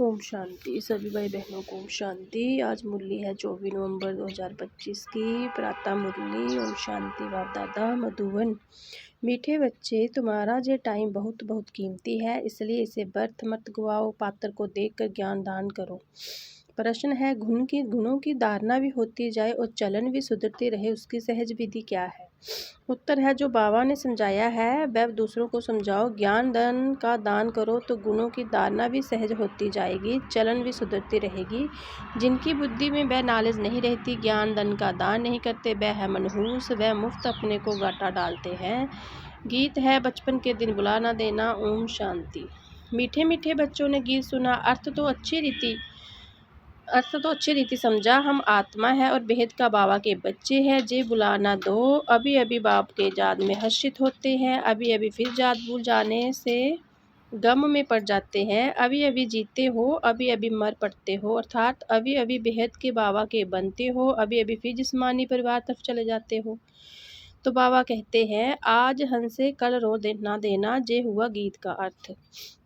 ओम शांति। सभी भाई बहनों को ओम शांति। आज मुरली है 24 नवंबर 2025 की प्रातः मुरली। ओम शांति। बाप दादा मधुबन। मीठे बच्चे, तुम्हारा ये टाइम बहुत बहुत कीमती है, इसलिए इसे व्यर्थ मत गवाओ। पात्र को देखकर ज्ञान दान करो। प्रश्न है, गुणों की धारणा भी होती जाए और चलन भी सुधरती रहे, उसकी सहज विधि क्या है? उत्तर है, जो बाबा ने समझाया है वह दूसरों को समझाओ। ज्ञान धन का दान करो तो गुणों की धारणा भी सहज होती जाएगी, चलन भी सुधरती रहेगी। जिनकी बुद्धि में वह नॉलेज नहीं रहती, ज्ञान धन का दान नहीं करते, वह है मनहूस, वह मुफ्त अपने को घाटा डालते हैं। गीत है, बचपन के दिन बुला ना देना। ओम शांति। मीठे मीठे बच्चों ने गीत सुना, अर्थ तो अच्छी रीति समझा। हम आत्मा है और बेहद का बाबा के बच्चे हैं। जे बुलाना दो। अभी अभी बाप के याद में हर्षित होते हैं, अभी अभी फिर याद भूल जाने से गम में पड़ जाते हैं। अभी अभी जीते हो, अभी अभी मर पड़ते हो, अर्थात अभी अभी बेहद के बाबा के बनते हो, अभी अभी फिर जिस्मानी परिवार तरफ चले जाते हो। तो बाबा कहते हैं, आज हंसे कल रो ना देना, जे हुआ गीत का अर्थ।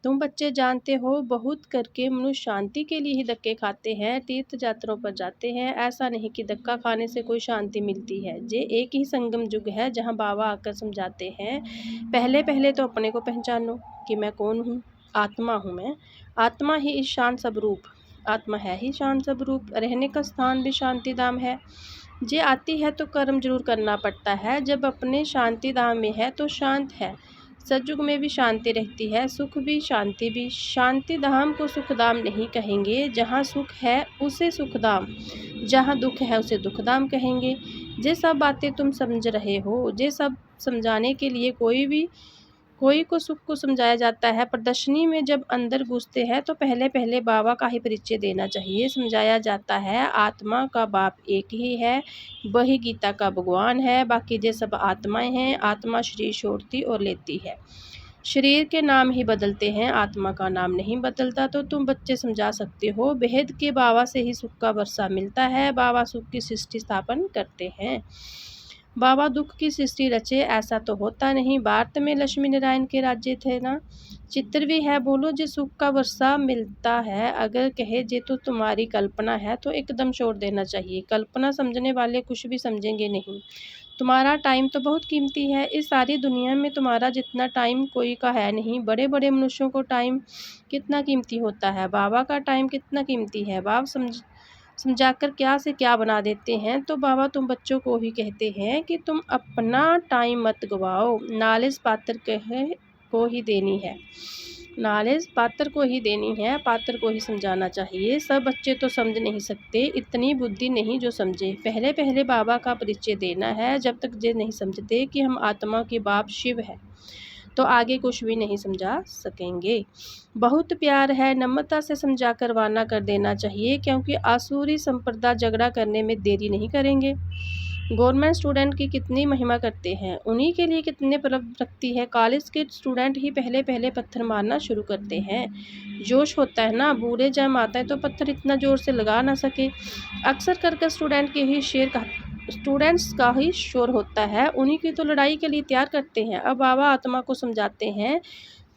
तुम बच्चे जानते हो, बहुत करके मनुष्य शांति के लिए ही धक्के खाते हैं, तीर्थ यात्राओं पर जाते हैं। ऐसा नहीं कि धक्का खाने से कोई शांति मिलती है। ये एक ही संगम युग है जहाँ बाबा आकर समझाते हैं, पहले पहले तो अपने को पहचानो कि मैं कौन हूँ। आत्मा हूँ मैं। आत्मा ही इस शांत स्वरूप, आत्मा है ही शांत स्वरूप। रहने का स्थान भी शांति धाम है। जे आती है तो कर्म जरूर करना पड़ता है। जब अपने शांति धाम में है तो शांत है। सतयुग में भी शांति रहती है, सुख भी शांति भी। शांति धाम को सुख धाम नहीं कहेंगे, जहाँ सुख है उसे सुख धाम, जहाँ दुख है उसे दुख धाम कहेंगे। ये सब बातें तुम समझ रहे हो, ये सब समझाने के लिए कोई को सुख को समझाया जाता है। प्रदर्शनी में जब अंदर घुसते हैं तो पहले पहले बाबा का ही परिचय देना चाहिए। समझाया जाता है, आत्मा का बाप एक ही है, वही गीता का भगवान है, बाकी ये सब आत्माएं हैं। आत्मा शरीर छोड़ती और लेती है, शरीर के नाम ही बदलते हैं, आत्मा का नाम नहीं बदलता। तो तुम बच्चे समझा सकते हो, बेहद के बाबा से ही सुख का वर्षा मिलता है। बाबा सुख की सृष्टि स्थापन करते हैं, बाबा दुख की सृष्टि रचे, ऐसा तो होता नहीं। भारत में लक्ष्मी नारायण के राज्य थे ना। चित्र भी है, बोलो जे सुख का वर्षा मिलता है। अगर कहे जे तो तुम्हारी कल्पना है तो एकदम छोड़ देना चाहिए। कल्पना समझने वाले कुछ भी समझेंगे नहीं। तुम्हारा टाइम तो बहुत कीमती है। इस सारी दुनिया में तुम्हारा जितना टाइम कोई का है नहीं। बड़े बड़े मनुष्यों को टाइम कितना कीमती होता है, बाबा का टाइम कितना कीमती है। बाबा समझाकर क्या से क्या बना देते हैं। तो बाबा तुम बच्चों को ही कहते हैं कि तुम अपना टाइम मत गवाओ। नॉलेज पात्र को ही देनी है, नॉलेज पात्र को ही देनी है, पात्र को ही समझाना चाहिए। सब बच्चे तो समझ नहीं सकते, इतनी बुद्धि नहीं जो समझे। पहले पहले बाबा का परिचय देना है। जब तक ये नहीं समझते कि हम आत्मा के बाप शिव है तो आगे कुछ भी नहीं समझा सकेंगे। बहुत प्यार है, नम्रता से समझा कर वाना कर देना चाहिए, क्योंकि आसुरी संप्रदाय झगड़ा करने में देरी नहीं करेंगे। गवर्नमेंट स्टूडेंट की कितनी महिमा करते हैं, उन्हीं के लिए कितने प्रलब्ध रखती है। कॉलेज के स्टूडेंट ही पहले पहले पत्थर मारना शुरू करते हैं। जोश होता है ना, बूढ़े जम आता है तो पत्थर इतना जोर से लगा ना सके। अक्सर करके स्टूडेंट्स का ही शोर होता है, उन्हीं की तो लड़ाई के लिए तैयार करते हैं। अब बाबा आत्मा को समझाते हैं,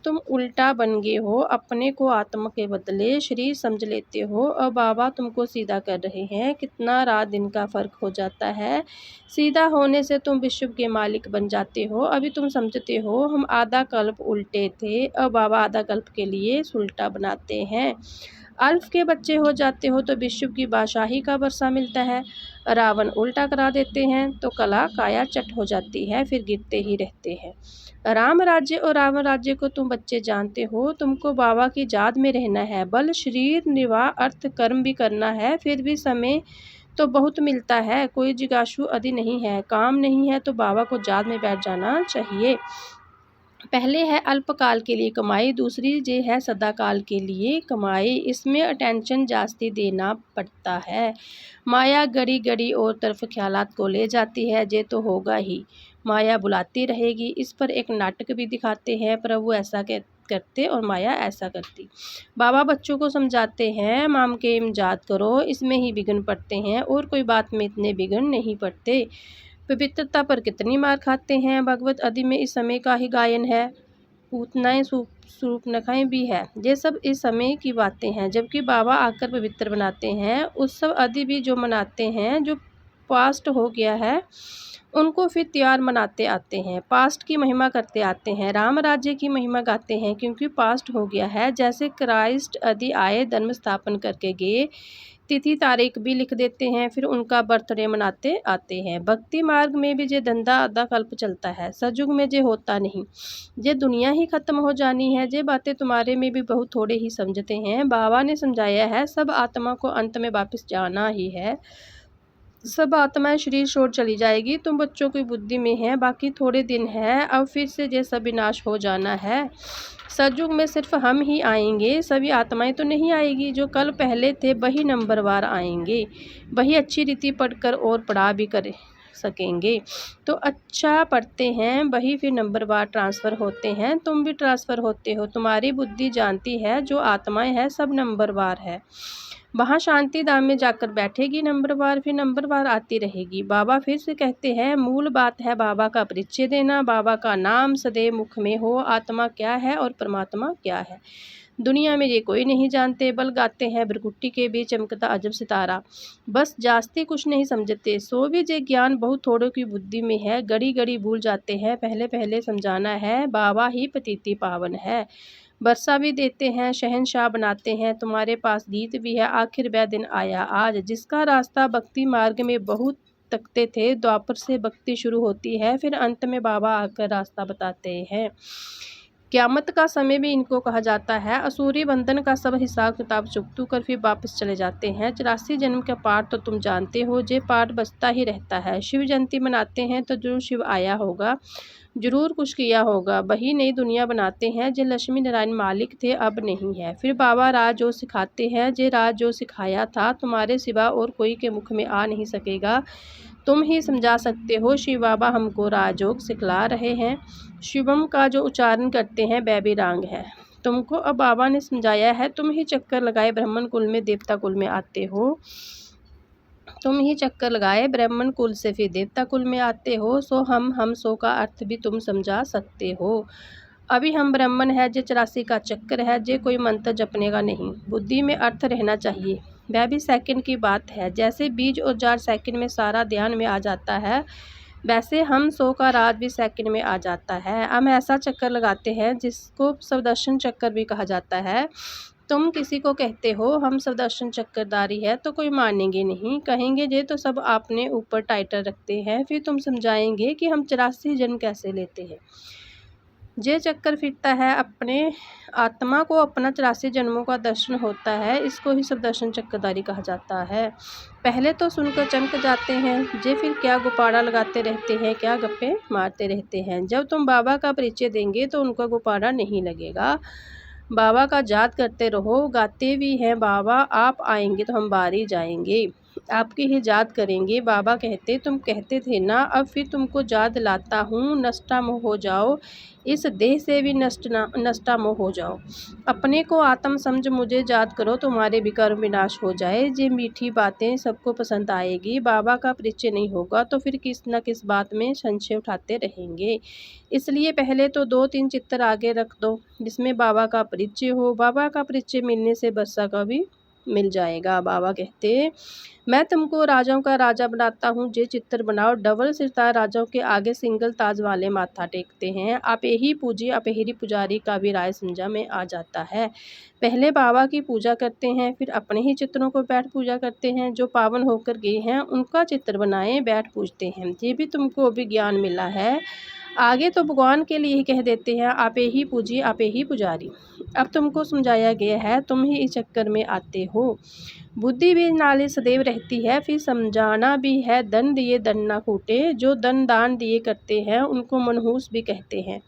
तुम उल्टा बन गए हो, अपने को आत्मा के बदले शरीर समझ लेते हो। अब बाबा तुमको सीधा कर रहे हैं। कितना रात दिन का फर्क हो जाता है। सीधा होने से तुम विश्व के मालिक बन जाते हो। अभी तुम समझते हो हम आधा कल्प उल्टे थे, अब बाबा आधा कल्प के लिए उल्टा बनाते हैं। अल्फ के बच्चे हो जाते हो तो विश्व की बादशाही का वर्षा मिलता है। रावण उल्टा करा देते हैं तो कला काया चट हो जाती है, फिर गिरते ही रहते हैं। राम राज्य और रावण राज्य को तुम बच्चे जानते हो। तुमको बाबा की याद में रहना है, बल शरीर निर्वाह अर्थ कर्म भी करना है। फिर भी समय तो बहुत मिलता है, कोई जिज्ञासु आदि नहीं है, काम नहीं है तो बाबा को याद में बैठ जाना चाहिए। पहले है अल्पकाल के लिए कमाई, दूसरी जे है सदाकाल के लिए कमाई। इसमें अटेंशन जास्ती देना पड़ता है। माया गड़ी गड़ी और तरफ ख्यालात को ले जाती है, जे तो होगा ही। माया बुलाती रहेगी। इस पर एक नाटक भी दिखाते हैं, प्रभु ऐसा करते और माया ऐसा करती। बाबा बच्चों को समझाते हैं, माम के इमजाद करो, इसमें ही बिगन पड़ते हैं और कोई बात में इतने बिगन नहीं पड़ते। पवित्रता पर कितनी मार खाते हैं। भगवत आदि में इस समय का ही गायन है। पूतनाएं शूर्पणखाएं भी है। ये सब इस समय की बातें हैं। जबकि बाबा आकर पवित्र बनाते हैं। उत्सव आदि भी जो मनाते हैं, जो पास्ट हो गया है उनको फिर त्योहार मनाते आते हैं, पास्ट की महिमा करते आते हैं, राम राज्य की महिमा गाते हैं क्योंकि पास्ट हो गया है। जैसे क्राइस्ट आदि आए, धर्म स्थापन करके गए, तिथि तारीख भी लिख देते हैं, फिर उनका बर्थडे मनाते आते हैं। भक्ति मार्ग में भी जे धंधा आधा कल्प चलता है, सतयुग में जे होता नहीं। जे दुनिया ही खत्म हो जानी है, जे बातें तुम्हारे में भी बहुत थोड़े ही समझते हैं। बाबा ने समझाया है सब आत्मा को अंत में वापस जाना ही है। सब आत्माएं शरीर छोड़ चली जाएगी। तुम बच्चों की बुद्धि में है, बाकी थोड़े दिन है, अब फिर से ये सब विनाश हो जाना है। सतयुग में सिर्फ हम ही आएंगे, सभी आत्माएं तो नहीं आएगी। जो कल पहले थे वही नंबरवार आएंगे, वही अच्छी रीति पढ़कर और पढ़ा भी कर सकेंगे। तो अच्छा पढ़ते हैं वही फिर नंबरवार ट्रांसफ़र होते हैं। तुम भी ट्रांसफ़र होते हो। तुम्हारी बुद्धि जानती है जो आत्माएं हैं सब नंबरवार है। वहाँ शांति धाम में जाकर बैठेगी नंबरवार, फिर नंबरवार आती रहेगी। बाबा फिर से कहते हैं मूल बात है बाबा का परिचय देना, बाबा का नाम सदैव मुख में हो। आत्मा क्या है और परमात्मा क्या है दुनिया में ये कोई नहीं जानते। बल गाते हैं भ्रकुटी के बीच चमकता अजब सितारा, बस जास्ती कुछ नहीं समझते। सो भी जे ज्ञान बहुत थोड़ों की बुद्धि में है, घड़ी घड़ी भूल जाते हैं। पहले पहले समझाना है बाबा ही पतिति पावन है। वर्षा भी देते हैं, शहंशाह बनाते हैं। तुम्हारे पास गीत भी है, आखिर वह दिन आया आज। जिसका रास्ता भक्ति मार्ग में बहुत तकते थे, द्वापर से भक्ति शुरू होती है, फिर अंत में बाबा आकर रास्ता बताते हैं। क़यामत का समय भी इनको कहा जाता है। असुरी बंधन का सब हिसाब किताब चुकतू कर फिर वापस चले जाते हैं। 84 जन्म का पाठ तो तुम जानते हो, जे पाठ बचता ही रहता है। शिव जयंती मनाते हैं तो जरूर शिव आया होगा, जरूर कुछ किया होगा। वही नई दुनिया बनाते हैं, जे लक्ष्मी नारायण मालिक थे अब नहीं है। फिर बाबा राज जो सिखाते हैं, जे राज जो सिखाया था तुम्हारे सिवा और कोई के मुख में आ नहीं सकेगा, तुम ही समझा सकते हो। शिव बाबा हमको राजयोग सिखला रहे हैं। शिवम का जो उच्चारण करते हैं वह भी रांग है तुमको। अब बाबा ने समझाया है तुम ही चक्कर लगाए ब्राह्मण कुल में देवता कुल में आते हो, तुम ही चक्कर लगाए ब्राह्मण कुल से फिर देवता कुल में आते हो। सो हम सो का अर्थ भी तुम समझा सकते हो। अभी हम ब्राह्मण है, जे 84 का चक्कर है, जे कोई मंत्र जपने का नहीं। बुद्धि में अर्थ रहना चाहिए, वह भी सेकंड की बात है। जैसे बीज और जार सेकंड में सारा ध्यान में आ जाता है, वैसे हम 100 का राज भी सेकंड में आ जाता है। हम ऐसा चक्कर लगाते हैं जिसको सुदर्शन चक्कर भी कहा जाता है। तुम किसी को कहते हो हम सुदर्शन चक्करधारी है तो कोई मानेंगे नहीं, कहेंगे ये तो सब आपने ऊपर टाइटल रखते हैं। फिर तुम समझाएंगे कि हम 84 जन्म कैसे लेते हैं। जे चक्कर फिरता है अपने आत्मा को अपना 84 जन्मों का दर्शन होता है, इसको ही सुदर्शन चक्रधारी कहा जाता है। पहले तो सुनकर चमक जाते हैं, जे फिर क्या गुब्बारा लगाते रहते हैं, क्या गप्पे मारते रहते हैं। जब तुम बाबा का परिचय देंगे तो उनका गुब्बारा नहीं लगेगा। बाबा का याद करते रहो, गाते भी हैं बाबा आप आएंगे तो हम बारी जाएंगे, आपकी ही याद करेंगे। बाबा कहते तुम कहते थे ना, अब फिर तुमको याद लाता हूँ। नष्टा मोह हो जाओ, इस देह से भी नष्टा मोह हो जाओ। अपने को आत्म समझ मुझे याद करो, तुम्हारे भी कर्म विनाश हो जाए। ये मीठी बातें सबको पसंद आएगी। बाबा का परिचय नहीं होगा तो फिर किस न किस बात में संशय उठाते रहेंगे। इसलिए पहले तो 2-3 चित्र आगे रख दो जिसमें बाबा का परिचय हो। बाबा का परिचय मिलने से वर्षा का भी मिल जाएगा। बाबा कहते मैं तुमको राजाओं का राजा बनाता हूँ, जे चित्र बनाओ। डबल सिरदार राजाओं के आगे सिंगल ताज वाले माथा टेकते हैं। आप यही पूजिए, अपेहरी पुजारी का भी राय समझा में आ जाता है। पहले बाबा की पूजा करते हैं, फिर अपने ही चित्रों को बैठ पूजा करते हैं। जो पावन होकर गए हैं उनका चित्र बनाए बैठ पूजते हैं। ये भी तुमको अभी ज्ञान मिला है। आगे तो भगवान के लिए ही कह देते हैं आप ही पूजिए, आप ही पुजारी। अब तुमको समझाया गया है, तुम ही इस चक्कर में आते हो। बुद्धि भी नाले सदैव रहती है, फिर समझाना भी है। धन दिए धन ना कूटे, जो धन दान दिए करते हैं उनको मनहूस भी कहते हैं।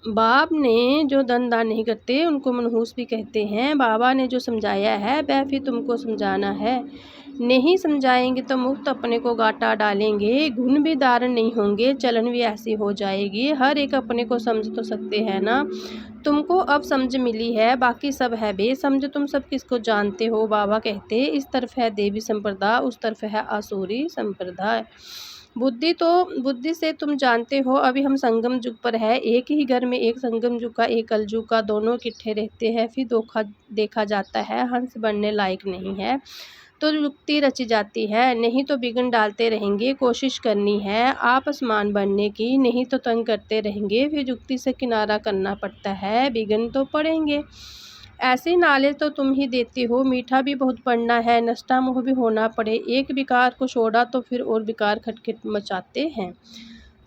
बाप ने जो धन दान नहीं करते उनको मनहूस भी कहते हैं। बाबा ने जो समझाया है वह फिर तुमको समझाना है। नहीं समझाएंगे तो मुफ्त अपने को घाटा डालेंगे। गुण भी धारण नहीं होंगे, चलन भी ऐसी हो जाएगी। हर एक अपने को समझ तो सकते हैं ना। तुमको अब समझ मिली है, बाकी सब है बेसमझ। तुम सब किसको जानते हो। बाबा कहते इस तरफ है देवी संप्रदाय, उस तरफ है आसुरी संप्रदाय। बुद्धि से तुम जानते हो अभी हम संगम युग पर है। एक ही घर में एक संगम युग का एक कलयुग का दोनों इकट्ठे रहते हैं, फिर देखा जाता है हंस बनने लायक नहीं है तो युक्ति रची जाती है, नहीं तो बिगन डालते रहेंगे। कोशिश करनी है आप आसमान बनने की, नहीं तो तंग करते रहेंगे, फिर युक्ति से किनारा करना पड़ता है, बिगन तो पड़ेंगे। ऐसे नाले तो तुम ही देती हो, मीठा भी बहुत पड़ना है, नष्टा मुँह भी होना पड़े। एक विकार को छोड़ा तो फिर और विकार खटखट मचाते हैं।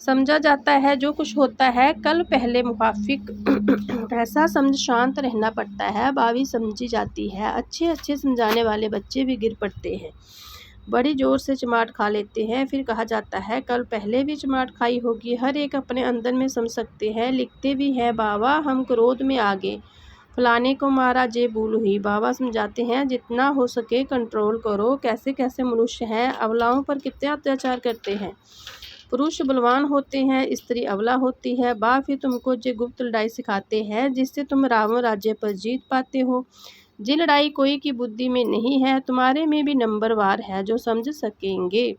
समझा जाता है जो कुछ होता है कल पहले मुवाफिक ऐसा समझ शांत रहना पड़ता है, बावी समझी जाती है। अच्छे अच्छे समझाने वाले बच्चे भी गिर पड़ते हैं, बड़ी जोर से चमाट खा लेते हैं, फिर कहा जाता है कल पहले भी चमाट खाई होगी। हर एक अपने अंदर में समझ सकते हैं, लिखते भी हैं बाबा हम क्रोध में आ गए, फलाने को मारा जे भूल हुई। बाबा समझाते हैं जितना हो सके कंट्रोल करो, कैसे कैसे मनुष्य हैं, अबलाओं पर कितने अत्याचार करते हैं। पुरुष बलवान होते हैं, स्त्री अबला होती है। बा फिर तुमको जे गुप्त लड़ाई सिखाते हैं जिससे तुम रावण राज्य पर जीत पाते हो। जी लड़ाई कोई की बुद्धि में नहीं है, तुम्हारे में भी नंबरवार है जो समझ सकेंगे।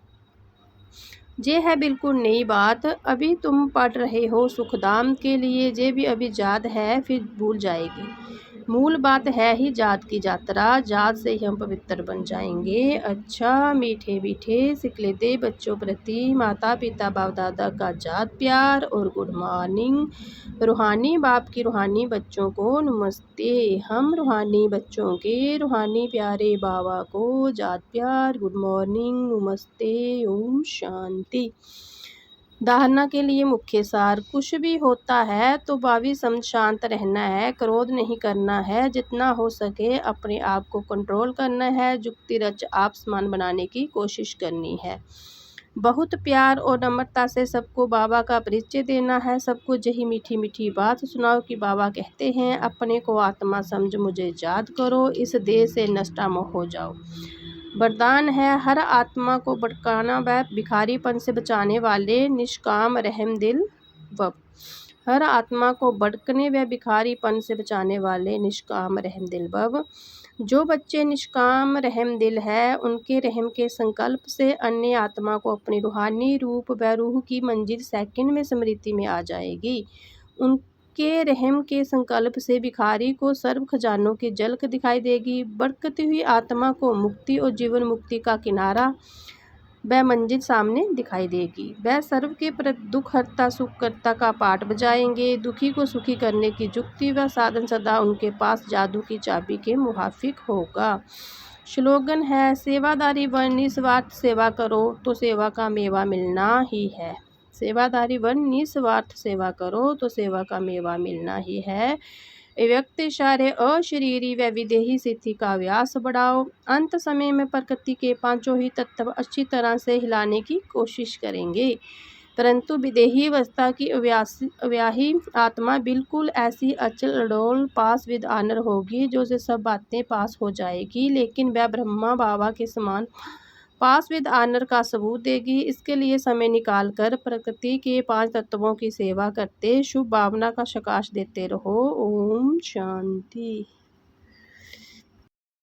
ये है बिल्कुल नई बात, अभी तुम पढ़ रहे हो सुखदाम के लिए, ये भी अभी याद है फिर भूल जाएगी। मूल बात है ही जात की यात्रा, जात से ही हम पवित्र बन जाएंगे। अच्छा मीठे मीठे सिकले दे बच्चों प्रति माता पिता बाप दादा का जात प्यार और गुड मॉर्निंग। रूहानी बाप की रूहानी बच्चों को नमस्ते। हम रूहानी बच्चों के रूहानी प्यारे बाबा को जात प्यार, गुड मॉर्निंग, नमस्ते, ओम शांति। धारणा के लिए मुख्य सार, कुछ भी होता है तो भावी समझ शांत रहना है, क्रोध नहीं करना है, जितना हो सके अपने आप को कंट्रोल करना है, युक्ति रच आप समान बनाने की कोशिश करनी है। बहुत प्यार और नम्रता से सबको बाबा का परिचय देना है, सबको यही मीठी मीठी बात सुनाओ कि बाबा कहते हैं अपने को आत्मा समझ मुझे याद करो, इस देह से नष्टामोह हो जाओ। वरदान है हर आत्मा को भटकाना व भिखारीपन से बचाने वाले निष्काम रहम दिल वब। हर आत्मा को भटकने व भिखारीपन से बचाने वाले निष्काम रहम दिल वब। जो बच्चे निष्काम रहम दिल है उनके रहम के संकल्प से अन्य आत्मा को अपनी रूहानी रूप व रूह की मंजिल सेकंड में स्मृति में आ जाएगी। उनके रहम के संकल्प से भिखारी को सर्व खजानों की झलक दिखाई देगी। भटकती हुई आत्मा को मुक्ति और जीवन मुक्ति का किनारा वह मंजिल सामने दिखाई देगी। वह सर्व के प्रति दुख हरता सुख करता का पाठ बजाएंगे। दुखी को सुखी करने की युक्ति व साधन सदा उनके पास जादू की चाबी के मुहाफिक होगा। स्लोगन है सेवादारी वन निस्वार्थ सेवा करो तो सेवा का मेवा मिलना ही है। सेवादारी वन निस्वार्थ सेवा करो तो सेवा का मेवा मिलना ही है। व्यक्त इशारे अशरीरी व विदेही स्थिति का व्यास बढ़ाओ। अंत समय में प्रकृति के पांचों ही तत्व अच्छी तरह से हिलाने की कोशिश करेंगे, परंतु विदेही अवस्था की अव्याही आत्मा बिल्कुल ऐसी अचल अडोल पास विद आनर होगी जो से सब बातें पास हो जाएगी, लेकिन वह ब्रह्मा बाबा के समान पास विद आनर का सबूत देगी। इसके लिए समय निकाल कर प्रकृति के 5 तत्वों की सेवा करते शुभ भावना का प्रकाश देते रहो। ओम शांति।